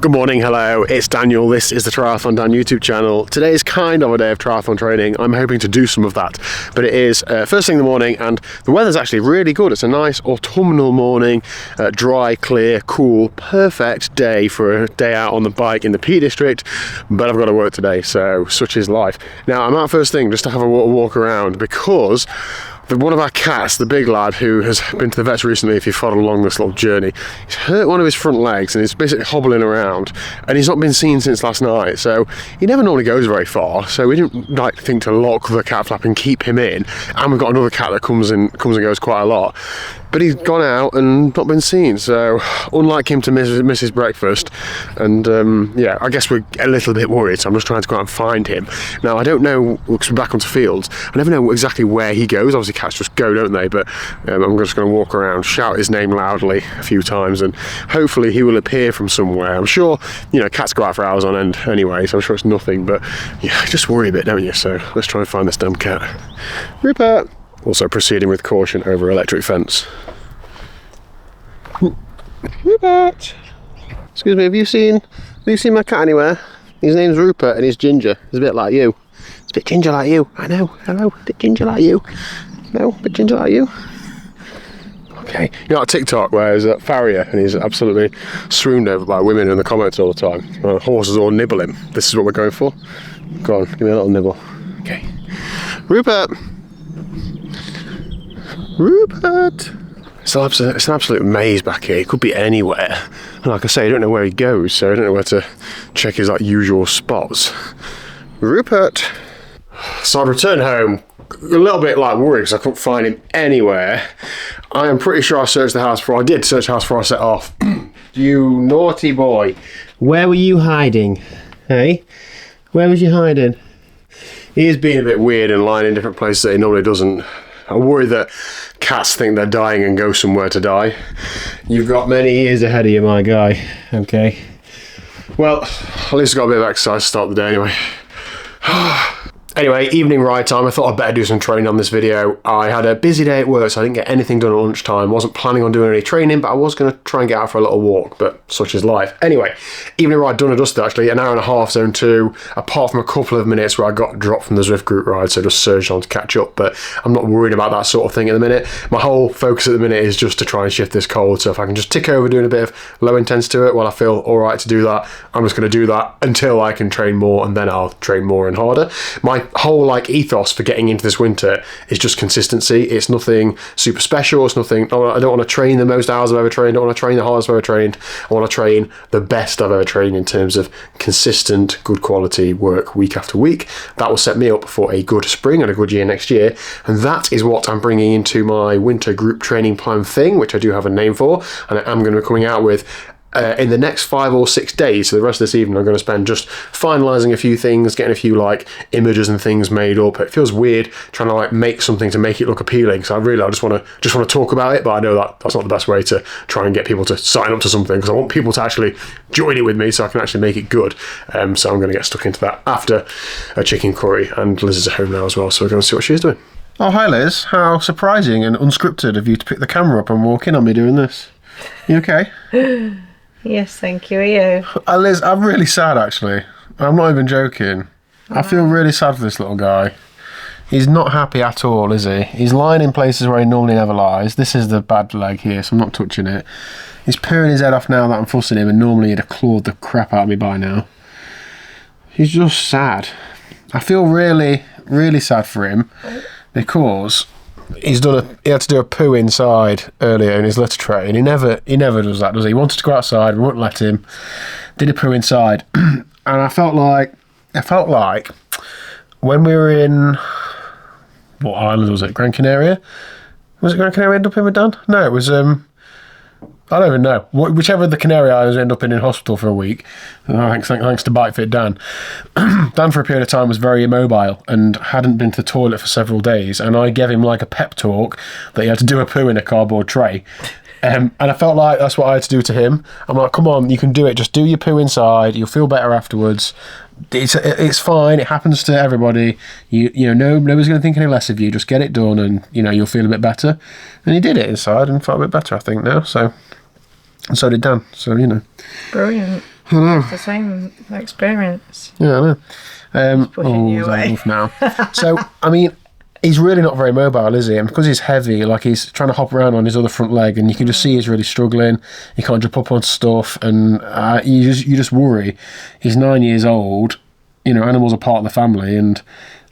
Good morning, hello, it's Daniel. This is the TriathlonDan YouTube channel. Today is kind of a day of triathlon training. I'm hoping to do some of that, but it is first thing in the morning and the weather's actually really good. It's a nice autumnal morning, dry, clear, cool, perfect day for a day out on the bike in the Peak District, but I've got to work today, so such is life. Now, I'm out first thing just to have a walk around because one of our cats, the big lad who has been to the vets recently, if you followed along this little journey, he's hurt one of his front legs and he's basically hobbling around, and he's not been seen since last night, so he never normally goes very far, so we didn't think to lock the cat flap and keep him in. And we've got another cat that comes and goes quite a lot, but he's gone out and not been seen, so unlike him to miss his breakfast, and yeah, I guess we're a little bit worried, so I'm just trying to go out and find him. Now, I don't know, because we're back onto fields, I never know exactly where he goes. Obviously cats just go, don't they? But I'm just going to walk around, shout his name loudly a few times, and hopefully he will appear from somewhere. I'm sure, cats go out for hours on end anyway, so I'm sure it's nothing, but yeah, I just worry a bit, don't you? So let's try and find this damn cat. Rupert! Also proceeding with caution over electric fence. Rupert! Excuse me, have you seen my cat anywhere? His name's Rupert and he's ginger. He's a bit like you. It's a bit ginger like you. I know. Hello. A bit ginger like you. No, a bit ginger like you. Okay. You know, on TikTok where there's a farrier and he's absolutely swooned over by women in the comments all the time. Horses all nibble him. This is what we're going for. Go on, give me a little nibble. Okay. Rupert! Rupert! It's an absolute maze back here. He could be anywhere. And like I say, I don't know where he goes, so I don't know where to check his usual spots. Rupert! So I returned home a little bit worried because I couldn't find him anywhere. I am pretty sure I searched the house before. I did search the house before I set off. You naughty boy. Where were you hiding? Hey? Where was you hiding? He is being a bit weird and lying in different places that he normally doesn't. I worry that cats think they're dying and go somewhere to die. You've got many years ahead of you, my guy. Okay. Well, at least I've got a bit of exercise to start the day anyway. Anyway, evening ride time. I thought I'd better do some training on this video. I had a busy day at work, so I didn't get anything done at lunchtime. Wasn't planning on doing any training, but I was going to try and get out for a little walk, but such is life. Anyway, evening ride done and dusted actually. An hour and a half, zone 2, apart from a couple of minutes where I got dropped from the Zwift group ride, so just surged on to catch up, but I'm not worried about that sort of thing at the minute. My whole focus at the minute is just to try and shift this cold, so if I can just tick over doing a bit of low intense to it while I feel alright to do that, I'm just going to do that until I can train more, and then I'll train more and harder. My whole ethos for getting into this winter is just consistency. It's nothing super special. It's nothing. I don't want to train the most hours I've ever trained. I don't want to train the hardest I've ever trained. I want to train the best I've ever trained in terms of consistent, good quality work week after week. That will set me up for a good spring and a good year next year. And that is what I'm bringing into my winter group training plan thing, which I do have a name for, and I am going to be coming out with in the next 5 or 6 days. So the rest of this evening I'm going to spend just finalising a few things, getting a few images and things made up. It feels weird trying to make something to make it look appealing, so I just want to talk about it, but I know that that's not the best way to try and get people to sign up to something, because I want people to actually join it with me so I can actually make it good. So I'm going to get stuck into that after a chicken curry, and Liz is at home now as well, so we're going to see what she's doing. Oh, hi Liz. How surprising and unscripted of you to pick the camera up and walk in on me doing this. You okay? Yes, thank you. Are you? Liz, I'm really sad actually. I'm not even joking. I feel really sad for this little guy. He's not happy at all, is he? He's lying in places where he normally never lies. This is the bad leg here, so I'm not touching it. He's purring his head off now that I'm fussing him, and normally he'd have clawed the crap out of me by now. He's just sad. I feel really, really sad for him because he had to do a poo inside earlier in his litter tray, and he never does that, does he? He wanted to go outside, we wouldn't let him. Did a poo inside, and I felt like when we were in, what island was it? Gran Canaria? Was it Gran Canaria end up in with Dan? No, it was I don't even know. Whichever of the Canary Islands end up in hospital for a week. Thanks to BikeFit Dan. Dan for a period of time was very immobile and hadn't been to the toilet for several days, and I gave him a pep talk that he had to do a poo in a cardboard tray. And I felt like that's what I had to do to him. I'm like, come on, you can do it. Just do your poo inside. You'll feel better afterwards. It's fine. It happens to everybody. Nobody's going to think any less of you. Just get it done, and you'll feel a bit better. And he did it inside and felt a bit better, I think now. So, and so did Dan. So Brilliant. I know. It's the same experience. Yeah, I know. Pushing you he's away. enough now. So, I mean, he's really not very mobile, is he? And because he's heavy, like he's trying to hop around on his other front leg, and you can just see he's really struggling. He can't jump up on stuff, and you just worry. He's 9 years old. You know, animals are part of the family, and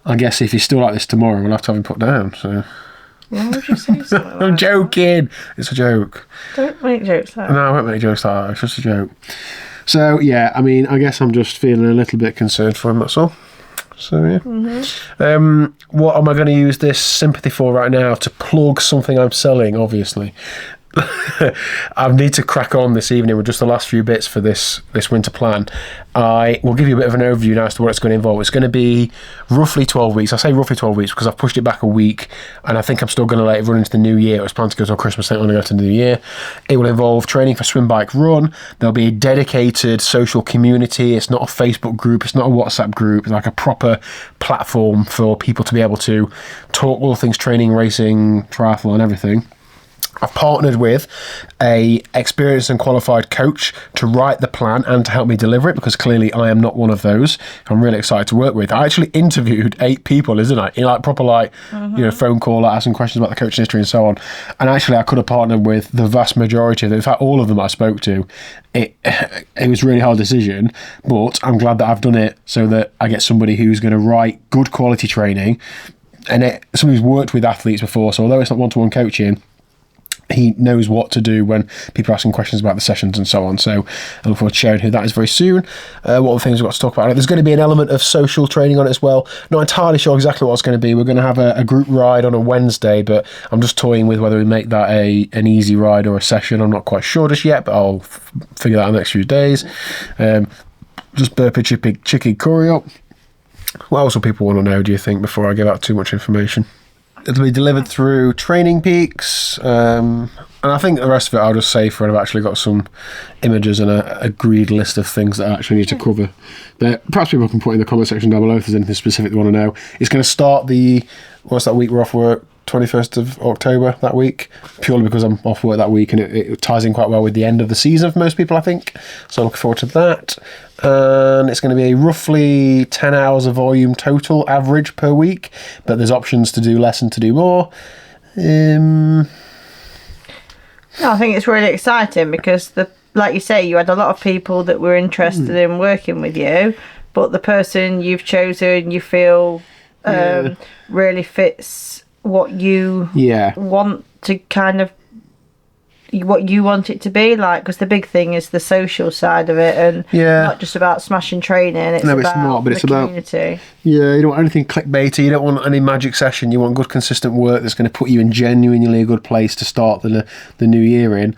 I guess if he's still like this tomorrow, we'll have to have him put down. So. Why would you say something like I'm joking. It's a joke. Don't make jokes like that. No, I won't make jokes like that. It's just a joke. So, yeah, I mean, I guess I'm just feeling a little bit concerned for him, that's all. So, yeah. What am I going to use this sympathy for right now? To plug something I'm selling, obviously. I need to crack on this evening with just the last few bits for this winter plan. I will give you a bit of an overview now as to what it's going to involve. It's going to be roughly 12 weeks. I say roughly 12 weeks because I've pushed it back a week, and I think I'm still going to let it run into the new year. It was planned to go till Christmas, I think I'm going to go to the new year. It will involve training for swim, bike, run. There'll be a dedicated social community. It's not a Facebook group. It's not a WhatsApp group. It's like a proper platform for people to be able to talk all things training, racing, triathlon, everything. I've partnered with a experienced and qualified coach to write the plan and to help me deliver it, because clearly I am not one of those. I'm really excited to work with. I actually interviewed 8 people, isn't I? In like proper phone call, like asking questions about the coaching history and so on. And actually I could have partnered with the vast majority of them. In fact, all of them I spoke to. It was a really hard decision, but I'm glad that I've done it so that I get somebody who's going to write good quality training, and somebody who's worked with athletes before. So although it's not one-to-one coaching, he knows what to do when people are asking questions about the sessions and so on. So I look forward to sharing who that is very soon. What other things we've got to talk about? There's going to be an element of social training on it as well. Not entirely sure exactly what it's going to be. We're going to have a group ride on a Wednesday, but I'm just toying with whether we make that an easy ride or a session. I'm not quite sure just yet, but I'll figure that out in the next few days. Just burpee chicken curry up. What else will people want to know, do you think, before I give out too much information? It'll be delivered through Training Peaks, and I think the rest of it I'll just say for it. I've actually got some images and a agreed list of things that I actually need to cover. But perhaps people can put in the comment section down below if there's anything specific they want to know. It's going to start what's that week we're off work? 21st of October, that week, purely because I'm off work that week, and it ties in quite well with the end of the season for most people, I think. So I look forward to that. And it's going to be roughly 10 hours of volume total average per week, but there's options to do less and to do more. I think it's really exciting because, like you say, you had a lot of people that were interested in working with you, but the person you've chosen you feel really fits what you want to kind of, what you want it to be like, because the big thing is the social side of it, and not just about smashing training. It's community. Yeah, you don't want anything clickbaity. You don't want any magic session. You want good, consistent work that's going to put you in genuinely a good place to start the new year in.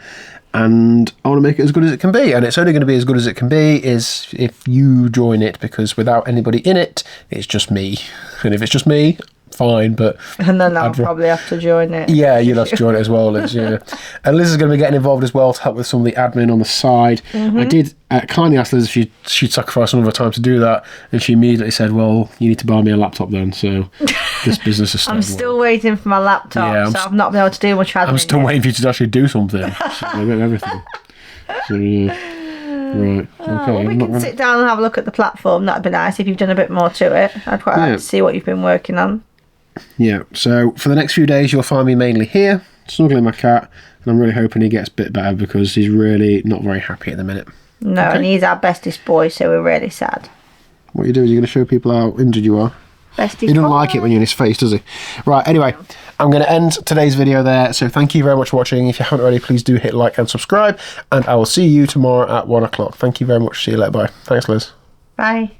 And I want to make it as good as it can be, and it's only going to be as good as it can be is if you join it, because without anybody in it, it's just me. And if it's just me, fine, but and then I'll probably have to join it. Yeah, you'll have to join it as well, Liz. Yeah, and Liz is going to be getting involved as well to help with some of the admin on the side. I did kindly ask Liz if she'd sacrifice some of her time to do that, and she immediately said, "Well, you need to buy me a laptop then." So this business is. I'm still waiting for my laptop, so I've not been able to do much admin. I'm still waiting for you to actually do something. So I get everything. So, right. Okay. Well, we can sit down and have a look at the platform. That'd be nice if you've done a bit more to it. I'd quite like to see what you've been working on. Yeah, so for the next few days you'll find me mainly here, snuggling my cat, and I'm really hoping he gets a bit better because he's really not very happy at the minute. No, and he's our bestest boy, so we're really sad. What are you doing? You're going to show people how injured you are? Bestest He doesn't like it when you're in his face, does he? Right, anyway, I'm going to end today's video there, so thank you very much for watching. If you haven't already, please do hit like and subscribe, and I will see you tomorrow at 1 o'clock. Thank you very much. See you later. Bye. Thanks, Liz. Bye.